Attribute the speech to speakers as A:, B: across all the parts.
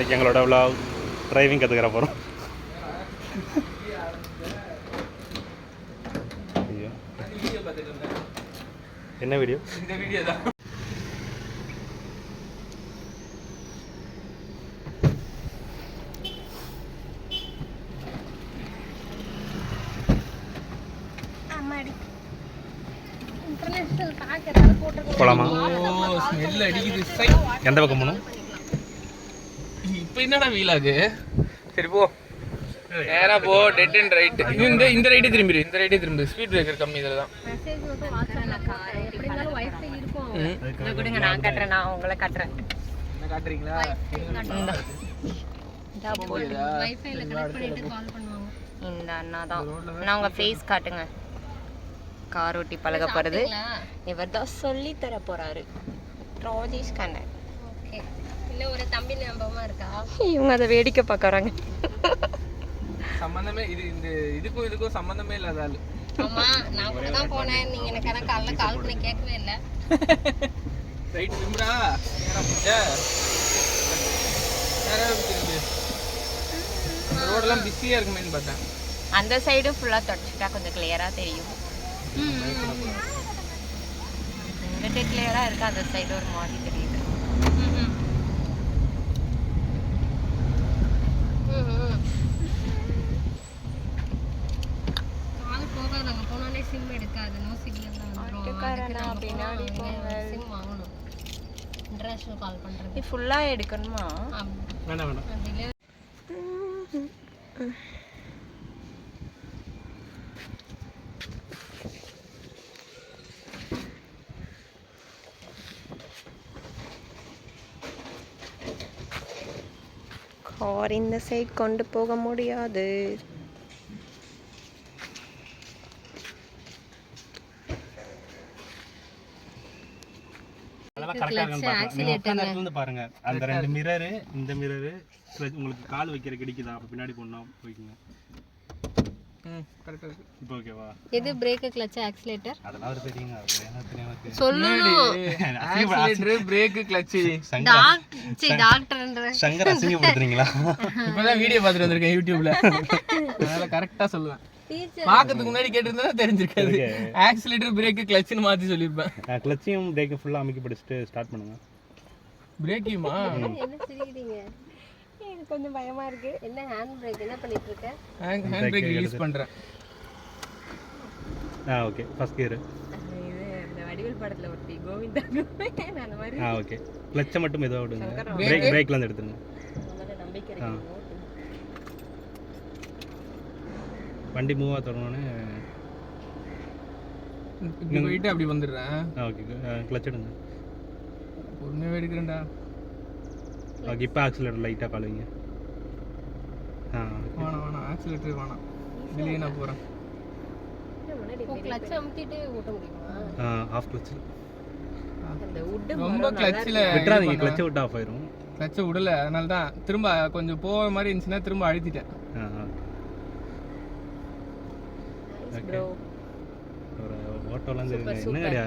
A: இன்றைக்கி எங்களோட vlog driving கற்றுக்கிற போகிறோம். என்ன வீடியோ?
B: இந்த வீடியோ தான்.
A: போலாமா?
B: ஸ்மெல் அடிக்குது.
A: எந்த பக்கம் போகணும்?
B: இப்போ என்னடா வீலாகு? சரி போ, நேரா போ. Dead end right. இந்த ரைட்டு திரும்பிடு, இந்த ரைட்டே திரும்பி. ஸ்பீட் பிரேக்கர் கம்மி இதில் தான்.
C: கொடுங்க, நான் கட்டுறேன். நான் உங்களை கட்டுறேன்.
B: என்ன காட்டுறீங்களா?
C: இந்த அண்ணா தான். நான் உங்கள் ஃபேஸ் காட்டுங்க. கார் ஓட்டி பழக போகிறது இவர் தான் சொல்லி தர போறாரு. ராஜேஷ் கண்ணன்.
D: இல்லை, ஒரு தம்பி ஞாபகமா இருக்கா?
C: இவங்க அதை வேடிக்கை பார்க்கறாங்க.
B: சம்பந்தமே இது இந்த இதுக்கும் சம்பந்தமே இல்லாத ஆளு.
D: ஆமா, நான் கூட தான் போனேன். நீங்க எனக்கு ஆனால் கால் பண்ணி கேட்கவே இல்லை.
B: ரைட் திரும்புடா. நேரா போச்சா? நேரா திரும்பு. ரோடெல்லாம் பிஸியாக இருக்குமேன்னு பார்த்தேன்.
C: அந்த சைடு ஃபுல்லாக தொடச்சிட்டா கொஞ்சம் கிளியராக தெரியும். இங்கிட்ட கிளியராக இருக்கு, அந்த சைடு ஒரு மாதிரி தெரியுது.
D: கால் போகாது, அங்கே போனாலே சிம் எடுக்காது. நோ சிக்னல் தான்.
C: பின்னாடி
D: சிம் வாங்கணும். இன்டர்நேஷனல் கால் பண்ணுறது
C: ஃபுல்லாக எடுக்கணுமா?
A: வேண்டாம்.
C: கார் இந்த சைட் கொண்டு போக முடியாது.
A: அதெல்லாம் கரெக்டாக இருக்குன்னு பாருங்க. அந்த ரெண்டு மிரரு, இந்த மிரரு உங்களுக்கு கால் வைக்கிற கிடைக்குதா? அப்போ பின்னாடி போனா போய்க்குங்க.
B: கரெக்டாக இருக்கு.
A: இப்போ ஓகேவா?
D: எது பிரேக், கிளட்ச், ஆக்சிலேட்டர்?
A: அதெல்லாம் ஒரு தெரியுங்க. அது என்ன தெரியும்?
D: சொல்லணும்.
B: Accelerator, brake, clutch.
D: டாக்டர்ன்ற
A: சங்கர் அசிங்கப்படுத்துறீங்களா?
B: இப்பதான் வீடியோ பார்த்துட்டு வந்திருக்கேன் யூடியூப்ல. அதனால கரெக்டா சொல்லுவேன். பாக்கிறதுக்கு முன்னாடி கேட்டிருந்தா தெரிஞ்சிருக்காது. ஆக்சிலேட்டர், பிரேக், கிளட்ச்னு மாத்தி சொல்லிருப்பேன்.
A: கிளட்சியும் பிரேக்கும் ஃபுல்லா அமைக்கி படிச்சுட்டு ஸ்டார்ட் பண்ணுங்க.
B: பிரேக்கியுமா?
D: என்ன சிரிக்கிறீங்க? எனக்கு கொஞ்சம் பயமா இருக்கு. என்ன ஹேண்ட் பிரேக் என்ன பண்ணிட்டு இருக்க?
B: ஹேண்ட் பிரேக் ரிலீஸ் பண்றேன்.
A: ஓகே. First gear.
C: இது இந்த வடிவேல் படத்துல ஒட்டி கோவிந்தா அந்த மாதிரி.
A: ஓகே. கிளட்சை மட்டும் மெதுவா விடுங்க. பிரேக்ல இருந்து எடுத்துருங்க.
C: நம்பிக்கை இருக்கு.
A: வண்டி மூவ் ஆத்தறனே
B: இப்படி போயிட்டு அப்படி வந்துடுறேன்.
A: ஓகே. கிளட்ச் எடுங்க.
B: பொறுமையா எடுக்கிறேன்டா.
A: ஓகே. இப்போ ஆக்சிலேட்டர் லைட்டா காலுங்க.
B: வேணாம் ஆக்சிலேட்டர் வேணாம். வெளியே நான் போறேன்.
D: கிளட்ச் அமுத்திட்டு ஓட்ட முடியுமா?
A: Of clutch.
C: அந்த வுட்
B: ரொம்ப கிளட்ச்ல
A: விட்டுறாதீங்க. கிளட்ச் விட்டு ஆஃப் ஆயிரும்.
B: கிளட்ச் விடல, அதனால தான் திரும்ப கொஞ்சம் போற மாதிரி இருந்துச்சுன்னா திரும்ப அழுத்திட்டேன்.
A: ஓகே. ஒரு ஓட்டோலாம் தெரியுது. என்ன கிடையா?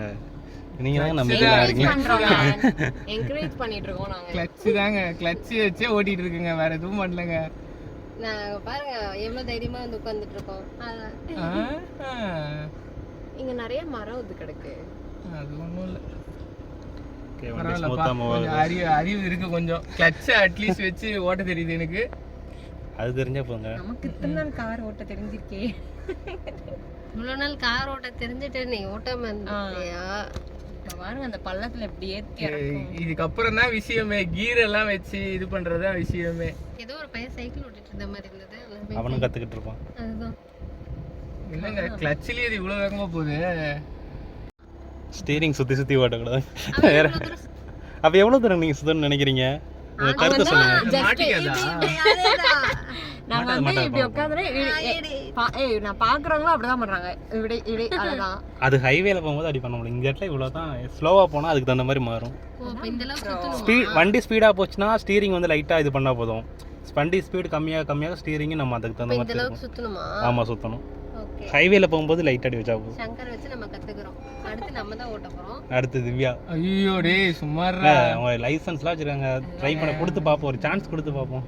A: நீங்க தான் நம்பிக்கையா இருக்கீங்க.
C: என்கரேஜ் பண்ணிட்டு இருக்கோம் நாங்க.
B: கிளட்ச் தாங்க, கிளட்ச் வச்சே ஓட்டிட்டு இருக்குங்க, வேற எதுவும் பண்ணலங்க.
D: நான் பாருங்க எவ்வளவு தைரியமா வந்து உட்கார்ந்துட்டு இருக்கோம்.
C: இங்க நிறைய மரம் வந்து கிடக்கு.
B: அது ஒண்ணும் இல்ல.
A: ஓகே. வண்டி ஸ்மூத்தா மூவ் ஆகுது.
B: அறிவு இருக்கு கொஞ்சம். கிளட்ச் அட்லீஸ்ட் வச்சு ஓட்ட தெரியுது எனக்கு.
A: அது தெரிஞ்சா போங்க.
C: நமக்கு இத்தனை நாள் கார் ஓட்ட தெரிஞ்சிருக்கே.
D: இவ்வளவு நாள் கார் ஓட்ட தெரிஞ்சுட்டு நீ ஓட்டாம இருந்தியா?
C: பாருங்க அந்த பள்ளத்துல எப்படி ஏத்தி இறக்கும்.
B: இதுக்கப்புறம் தான் விஷயமே. கீர் எல்லாம் வச்சு இது பண்றதுதான் விஷயமே.
D: ஏதோ ஒரு பையன் சைக்கிள் ஓட்டிட்டு இருந்த மாதிரி இருந்தது.
A: அவனும் கத்துக்கிட்டு இருப்பான்.
D: அதுதான்.
B: இல்லங்க, கிளட்ச்லயே இது இவ்வளவு வேகமா போகுது.
A: ஸ்டீரிங் சுத்தி ஓட்டக்கூடாது. அப்ப எவ்வளவு தூரம் நீங்க சுத்தணும்னு நினைக்கிறீங்க? உங்க கருத்தை சொல்லுங்க.
C: நாங்க வந்து இப்படி உட்கார்ந்தே நான் பாக்குறவங்களும் அப்படிதான் பண்றாங்க. இப்படி இப்படி அதான்.
A: அது ஹைவேல போகும்போது அப்படி பண்ண முடியும். இந்த இடத்துல இவ்வளவுதான். ஸ்லோவா போனா அதுக்கு தகுந்த மாதிரி மாறும். வண்டி ஸ்பீடா போச்சுன்னா ஸ்டீரிங் வந்து லைட்டா இது பண்ணா போதும். வண்டி ஸ்பீடு கம்மியாக ஸ்டீரிங் நம்ம அதுக்கு தகுந்த மாதிரி
D: சுத்தணுமா?
A: ஆமா சுத்தணும். ஹைவேல போகும்போது லைட் அடி வச்சா போதும்.
D: சங்கர் வச்சு நம்ம கத்துக்கிறோம். அடுத்து நம்ம தான் ஓட்ட போறோம்.
A: அடுத்து திவ்யா.
B: ஐயோ டேய் சுமார்
A: அவங்க லைசன்ஸ்லாம் வச்சிருக்காங்க. ட்ரை பண்ண கொடுத்து பார்ப்போம், ஒரு சான்ஸ் கொடுத்து பார்ப்போம்.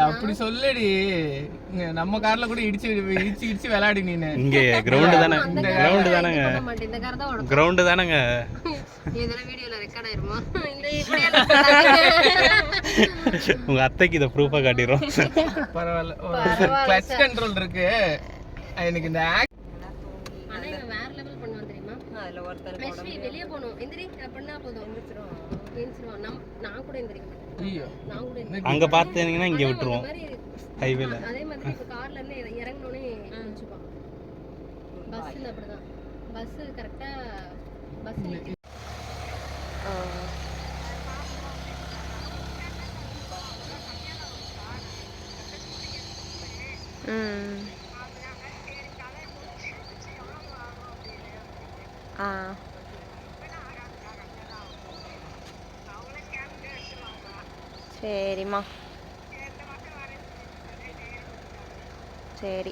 B: அப்படி சொல்லடி. நம்ம கார்ல கூட இடிச்சு விளையாடி நீனு.
A: இங்க கிரவுண்ட் தானே, கிரவுண்ட் தானேங்க,
D: இந்த கார் தான் ஓட.
A: கிரவுண்ட் தானேங்க.
D: இதெல்லாம் வீடியோல ரெக்கார்ட் ஆயிருமா? இந்த
A: உங்க அத்தைக்கு இத ப்ரூஃபா காட்டிரோம்.
B: பரவாயில்ல. கிளட்ச் கண்ட்ரோல் இருக்கு. எனக்கு இந்த
D: ஆனா இவன் வேற லெவல் பண்ணுவான் தெரியுமா?
C: அதுல ஒருத்தர்
D: லட்சுமி வெளிய போணும். எந்திரி அப்படினா போதும். எந்திரிச்சிருவான். நான் கூட எந்திரிக்க மாட்டேன்.
B: ஐயோ
D: நான் கூட
A: அங்க பார்த்தீங்கன்னா இங்க விட்டுருவோம் ஹைவேல.
D: அதே மாதிரி இப்ப கார்ல இருந்து இறங்கனோனே நிச்சுப்பான். பஸ்ல அப்படிதான். பஸ் கரெக்ட்டா பஸ்ல
C: சரிம்மா. சரி.